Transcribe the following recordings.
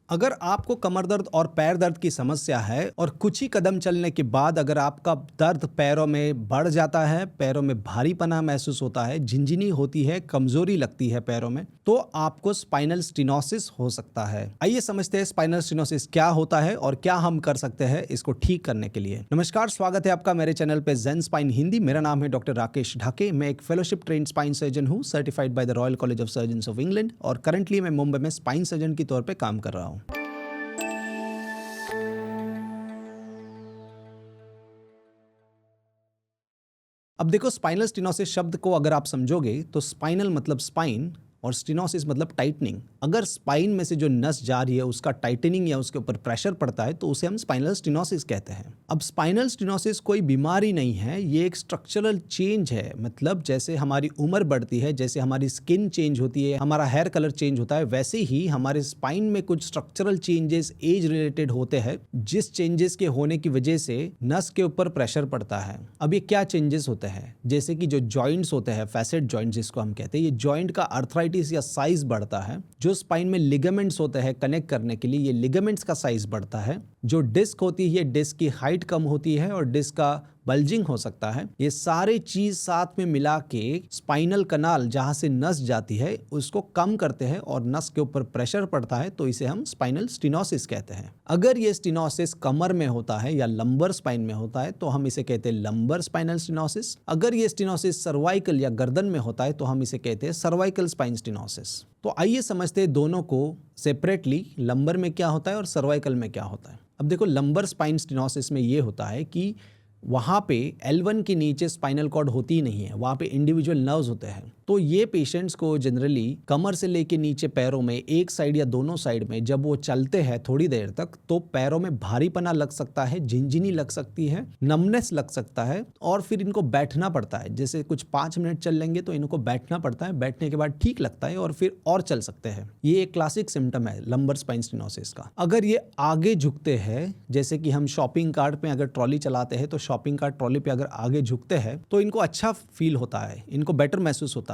अगर आपको कमर दर्द और पैर दर्द की समस्या है और कुछ ही कदम चलने के बाद अगर आपका दर्द पैरों में बढ़ जाता है, पैरों में भारीपना महसूस होता है, झिंझिनी होती है, कमजोरी लगती है पैरों में, तो आपको स्पाइनल स्टिनोसिस हो सकता है। आइए समझते हैं स्पाइनल स्टिनोसिस क्या होता है और क्या हम कर सकते हैं इसको ठीक करने के लिए। नमस्कार, स्वागत है आपका मेरे चैनल पे जेन स्पाइन हिंदी। मेरा नाम है डॉक्टर राकेश ढाके। मैं एक फेलोशिप ट्रेन्ड स्पाइन सर्जन हूँ, certified by the royal college of surgeons of England, और करंटली मैं मुंबई में स्पाइन सर्जन के तौर पे काम कर रहा हूँ। अब देखो, स्पाइनल स्टिनोसिस शब्द को अगर आप समझोगे तो स्पाइनल मतलब स्पाइन और स्टिनोसिस मतलब टाइटनिंग। अगर स्पाइन में से जो नस जा रही है उसका टाइटनिंग या उसके ऊपर प्रेशर पड़ता है तो उसे हम स्पाइनल स्टिनोसिस कहते हैं। अब स्पाइनल स्टिनोसिस कोई बीमारी नहीं है, ये एक स्ट्रक्चरल चेंज है। मतलब जैसे हमारी उम्र बढ़ती है, जैसे हमारी स्किन चेंज होती है, हमारा हेयर कलर चेंज होता है, वैसे ही हमारे स्पाइन में कुछ स्ट्रक्चरल चेंजेस एज रिलेटेड होते हैं, जिस चेंजेस के होने की वजह से नस के ऊपर प्रेशर पड़ता है। अब ये क्या चेंजेस होते हैं? जैसे कि जो जॉइंट्स होते हैं, फैसेट जॉइंट जिसको हम कहते हैं, ये जॉइंट का अर्थराइटिस या साइज बढ़ता है। जो स्पाइन में लिगामेंट्स होते हैं कनेक्ट करने के लिए, ये लिगामेंट्स का साइज बढ़ता है। जो डिस्क होती है, डिस्क की हाइट कम होती है और डिस्क का बल्जिंग हो सकता है। ये सारे चीज साथ में मिला के स्पाइनल कनाल जहां से नस जाती है उसको कम करते हैं और नस के ऊपर प्रेशर पड़ता है, तो इसे हम स्पाइनल स्टिनोसिस कहते हैं। अगर ये स्टिनोसिस कमर में होता है या लंबर स्पाइन में होता है तो हम इसे कहते हैं लंबर स्पाइनल स्टिनोसिस। अगर ये स्टिनोसिस सर्वाइकल या गर्दन में होता है तो हम इसे कहते हैं सर्वाइकल स्पाइन स्टिनोसिस। तो आइए समझते हैं दोनों को सेपरेटली, लंबर में क्या होता है और सर्वाइकल में क्या होता है। अब देखो, लंबर स्पाइन स्टिनोसिस में ये होता है कि वहाँ पे L1 के नीचे स्पाइनल कॉर्ड होती ही नहीं है, वहाँ पे इंडिविजुअल नर्व्स होते हैं। तो ये पेशेंट्स को जनरली कमर से लेके नीचे पैरों में एक साइड या दोनों साइड में जब वो चलते हैं थोड़ी देर तक तो पैरों में भारीपना लग सकता है, झिंझिनी लग सकती है, नमनेस लग सकता है और फिर इनको बैठना पड़ता है। जैसे कुछ 5 मिनट चल लेंगे तो इनको बैठना पड़ता है, बैठने के बाद ठीक लगता है और फिर और चल सकते हैं। ये एक क्लासिक सिम्टम है लंबर स्पाइन स्टिनोसिस का। अगर ये आगे झुकते हैं, जैसे कि हम शॉपिंग कार्ट में अगर ट्रॉली चलाते हैं तो शॉपिंग कार्ट ट्रॉली पे अगर आगे झुकते हैं तो इनको अच्छा फील होता है, इनको बेटर महसूस होता है।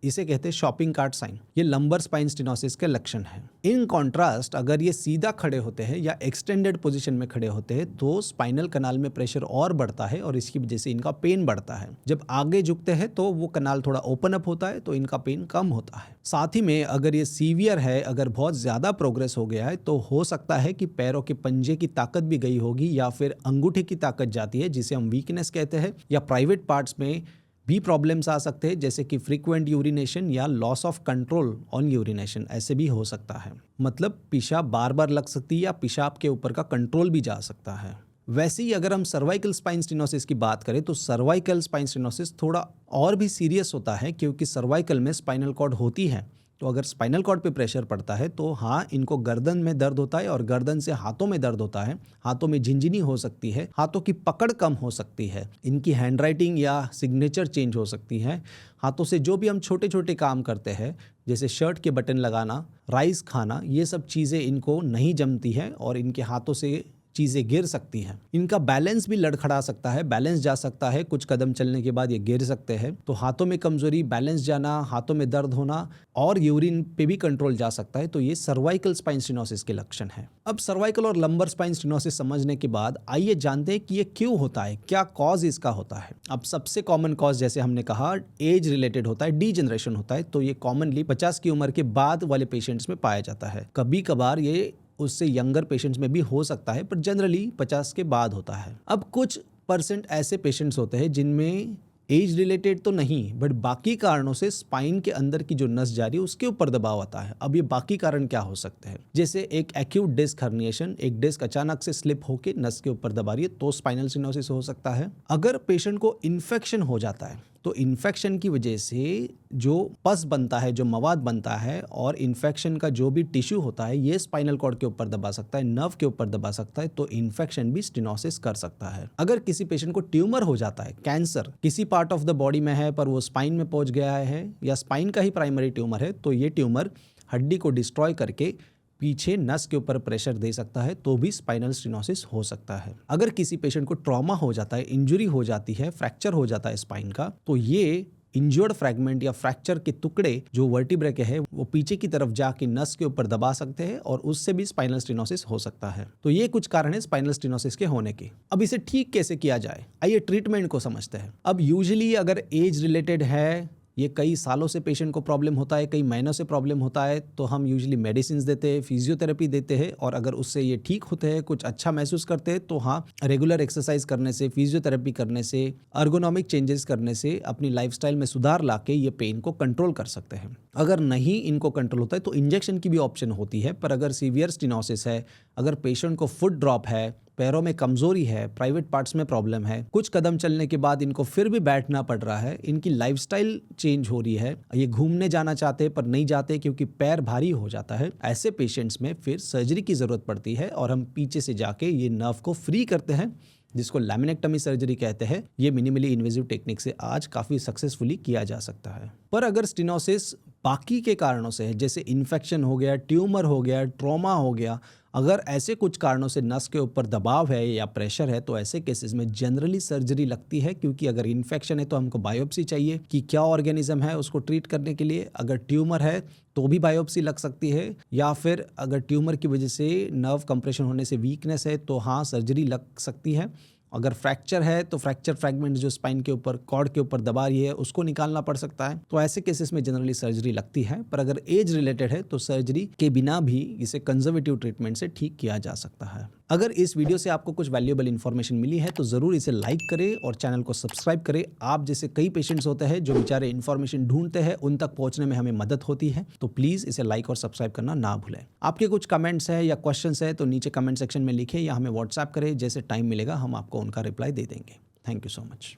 इसे कहते हैं शॉपिंग कार्ट साइन। ये लंबर स्पाइन स्टिनोसिस के लक्षण हैं। इन कॉन्ट्रास्ट अगर ये सीधा खड़े होते हैं या एक्सटेंडेड पोजीशन में खड़े होते हैं तो स्पाइनल कनाल में प्रेशर और बढ़ता है और इसकी वजह से इनका पेन बढ़ता है। जब आगे झुकते हैं तो वो कनाल थोड़ा ओपन अप होता है तो इनका पेन कम होता है। साथ ही में अगर ये सीवियर है, अगर बहुत ज्यादा प्रोग्रेस हो गया है तो हो सकता है कि पैरों के पंजे की ताकत भी गई होगी या फिर अंगूठे की ताकत जाती है, जिसे हम वीकनेस कहते हैं, या प्राइवेट पार्ट्स में भी प्रॉब्लम्स आ सकते हैं, जैसे कि फ्रीक्वेंट यूरिनेशन या loss of control on urination, ऐसे भी हो सकता है। मतलब पेशाब बार बार लग सकती है या पेशाब के ऊपर का कंट्रोल भी जा सकता है। वैसे ही अगर हम सर्वाइकल स्पाइन स्टिनोसिस की बात करें तो सर्वाइकल स्पाइन स्टिनोसिस थोड़ा और भी सीरियस होता है, क्योंकि सर्वाइकल में स्पाइनल कॉर्ड होती है। तो अगर स्पाइनल कॉर्ड पे प्रेशर पड़ता है तो हाँ, इनको गर्दन में दर्द होता है और गर्दन से हाथों में दर्द होता है, हाथों में झिंझिनी हो सकती है, हाथों की पकड़ कम हो सकती है, इनकी हैंडराइटिंग या सिग्नेचर चेंज हो सकती है। हाथों से जो भी हम छोटे छोटे काम करते हैं, जैसे शर्ट के बटन लगाना, राइस खाना, ये सब चीज़ें इनको नहीं जमती है और इनके हाथों से चीज़ें गिर सकती हैं। इनका बैलेंस भी लड़खड़ा सकता है, बैलेंस जा सकता है, कुछ कदम चलने के बाद ये गिर सकते हैं। तो हाथों में कमजोरी, बैलेंस जाना, हाथों में दर्द होना और यूरिन पे भी कंट्रोल जा सकता है। तो ये सर्वाइकल स्पाइन स्टिनोसिस के लक्षण हैं। अब सर्वाइकल और लंबर स्पाइन स्टिनोसिस समझने के बाद आइए जानते हैं कि ये क्यों होता है, क्या कॉज इसका होता है। अब सबसे कॉमन कॉज, जैसे हमने कहा, एज रिलेटेड होता है, डीजनरेशन होता है। तो ये कॉमनली 50 की उम्र के बाद वाले पेशेंट्स में पाया जाता है। कभी कभार ये उससे यंगर पेशेंट्स में भी हो सकता है, पर जनरली 50 के बाद होता है। अब कुछ % ऐसे पेशेंट्स होते हैं जिनमें एज रिलेटेड तो नहीं, बट बाकी कारणों से स्पाइन के अंदर की जो नस जा रही है उसके ऊपर दबाव आता है। अब ये बाकी कारण क्या हो सकते हैं? जैसे एक एक्यूट डिस्क हर्निएशन, एक डिस्क अचानक से स्लिप होकर नस के ऊपर दबा रही है तो स्पाइनल स्टिनोसिस हो सकता है। अगर पेशेंट को इन्फेक्शन हो जाता है तो इन्फेक्शन की वजह से जो पस बनता है, जो मवाद बनता है, और इन्फेक्शन का जो भी टिश्यू होता है ये स्पाइनल कॉर्ड के ऊपर दबा सकता है, नर्व के ऊपर दबा सकता है, तो इन्फेक्शन भी स्टिनोसिस कर सकता है। अगर किसी पेशेंट को ट्यूमर हो जाता है, कैंसर किसी पार्ट ऑफ द बॉडी में है पर वो स्पाइन में पहुंच गया है या स्पाइन का ही प्राइमरी ट्यूमर है, तो ये ट्यूमर हड्डी को डिस्ट्रॉय करके पीछे नस के ऊपर प्रेशर दे सकता है, तो भी स्पाइनल स्टिनोसिस हो सकता है। अगर किसी पेशेंट को ट्रॉमा हो जाता है, इंजरी हो जाती है, फ्रैक्चर हो जाता है स्पाइन का, तो ये इंजर्ड फ्रैगमेंट या फ्रैक्चर के टुकड़े जो वर्टिब्रा के हैं वो पीछे की तरफ जाके नस के ऊपर दबा सकते हैं और उससे भी स्पाइनल स्टेनोसिस हो सकता है। तो ये कुछ कारण है स्पाइनल स्टेनोसिस के होने के। अब इसे ठीक कैसे किया जाए, आइए ट्रीटमेंट को समझते हैं। अब यूजुअली अगर एज रिलेटेड है, ये कई सालों से पेशेंट को प्रॉब्लम होता है, कई महीनों से प्रॉब्लम होता है, तो हम यूजुअली मेडिसिन देते हैं, फिजियोथेरेपी देते हैं और अगर उससे ये ठीक होते हैं, कुछ अच्छा महसूस करते हैं, तो हाँ, रेगुलर एक्सरसाइज करने से, फिजियोथेरेपी करने से, अर्गोनॉमिक चेंजेस करने से अपनी लाइफस्टाइल में सुधार लाके ये पेन को कंट्रोल कर सकते हैं। अगर नहीं इनको कंट्रोल होता है तो इंजेक्शन की भी ऑप्शन होती है। पर अगर सीवियर स्टेनोसिस है, अगर पेशेंट को फुट ड्रॉप है, पैरों में कमजोरी है, प्राइवेट पार्ट्स में प्रॉब्लम है, कुछ कदम चलने के बाद इनको फिर भी बैठना पड़ रहा है, इनकी लाइफस्टाइल चेंज हो रही है, ये घूमने जाना चाहते हैं पर नहीं जाते क्योंकि पैर भारी हो जाता है, ऐसे पेशेंट्स में फिर सर्जरी की जरूरत पड़ती है और हम पीछे से जाके ये नर्व को फ्री करते हैं, जिसको लैमिनेक्टमी सर्जरी कहते हैं। ये मिनिमली इन्वेजिव टेक्निक से आज काफ़ी सक्सेसफुली किया जा सकता है। पर अगर स्टेनोसिस बाकी के कारणों से है, जैसे इन्फेक्शन हो गया, ट्यूमर हो गया, ट्रॉमा हो गया, अगर ऐसे कुछ कारणों से नस के ऊपर दबाव है या प्रेशर है, तो ऐसे केसेस में जनरली सर्जरी लगती है। क्योंकि अगर इन्फेक्शन है तो हमको बायोप्सी चाहिए कि क्या ऑर्गेनिज्म है उसको ट्रीट करने के लिए। अगर ट्यूमर है तो भी बायोप्सी लग सकती है, या फिर अगर ट्यूमर की वजह से नर्व कंप्रेशन होने से वीकनेस है तो हाँ, सर्जरी लग सकती है। अगर फ्रैक्चर है तो फ्रैक्चर फ्रैगमेंट जो स्पाइन के ऊपर, कॉर्ड के ऊपर दबा रही है, उसको निकालना पड़ सकता है। तो ऐसे केसेस में जनरली सर्जरी लगती है। पर अगर एज रिलेटेड है तो सर्जरी के बिना भी इसे कंजर्वेटिव ट्रीटमेंट से ठीक किया जा सकता है। अगर इस वीडियो से आपको कुछ वैल्यूएबल इन्फॉर्मेशन मिली है तो ज़रूर इसे लाइक करें और चैनल को सब्सक्राइब करें। आप जैसे कई पेशेंट्स होते हैं जो बेचारे इन्फॉर्मेशन ढूंढते हैं, उन तक पहुंचने में हमें मदद होती है। तो प्लीज़ इसे लाइक और सब्सक्राइब करना ना भूलें। आपके कुछ कमेंट्स है या क्वेश्चंस है तो नीचे कमेंट सेक्शन में लिखें या हमें व्हाट्सएप करें। जैसे टाइम मिलेगा हम आपको उनका रिप्लाई दे देंगे। Thank you so much.